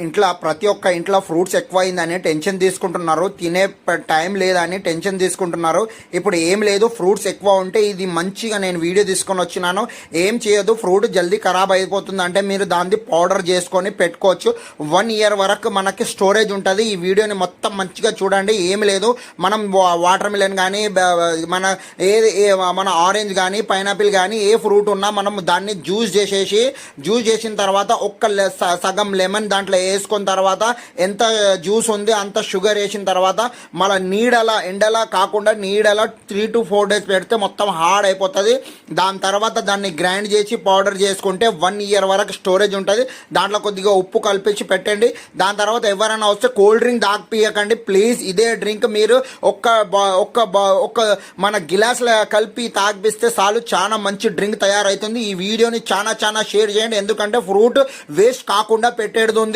ఇంట్లో ప్రతి ఒక్క ఇంట్లో ఫ్రూట్స్ ఎక్కువైందని టెన్షన్ తీసుకుంటున్నారు, తినే టైం లేదని టెన్షన్ తీసుకుంటున్నారు. ఇప్పుడు ఏం లేదు, ఫ్రూట్స్ ఎక్కువ ఉంటే ఇది మంచిగా నేను వీడియో తీసుకొని వచ్చినాను. ఏం చేయదు, ఫ్రూట్ జల్దీ ఖరాబ్ అయిపోతుంది అంటే మీరు దాన్ని పౌడర్ చేసుకొని పెట్టుకోవచ్చు. 1 ఇయర్ వరకు మనకి స్టోరేజ్ ఉంటుంది. ఈ వీడియోని మొత్తం మంచిగా చూడండి. ఏం లేదు, మనం వాటర్ మిలన్ కానీ మన మన ఆరెంజ్ కానీ పైనాపిల్ కానీ ఏ ఫ్రూట్ ఉన్నా మనం దాన్ని జ్యూస్ చేసిన తర్వాత సగం లెమన్ దాంట్లో వేసుకున్న తర్వాత ఎంత జ్యూస్ ఉంది అంత షుగర్ వేసిన తర్వాత మళ్ళీ ఎండలా కాకుండా 3 to 4 days పెడితే మొత్తం హార్డ్ అయిపోతుంది. దాని తర్వాత దాన్ని గ్రైండ్ చేసి పౌడర్ చేసుకుంటే 1 ఇయర్ వరకు స్టోరేజ్ ఉంటుంది. దాంట్లో కొద్దిగా ఉప్పు కలిపించి పెట్టండి. దాని తర్వాత ఎవరైనా వస్తే కోల్డ్ డ్రింక్ తాగిపియకండి ప్లీజ్. ఇదే డ్రింక్ మీరు ఒక్క మన గిలాసులో కలిపి తాగిపిస్తే చాలు, చాలా మంచి డ్రింక్ తయారవుతుంది. ఈ వీడియోని చాలా షేర్ చేయండి, ఎందుకంటే ఫ్రూట్ వేస్ట్ కాకుండా పెట్టేది ఉంది.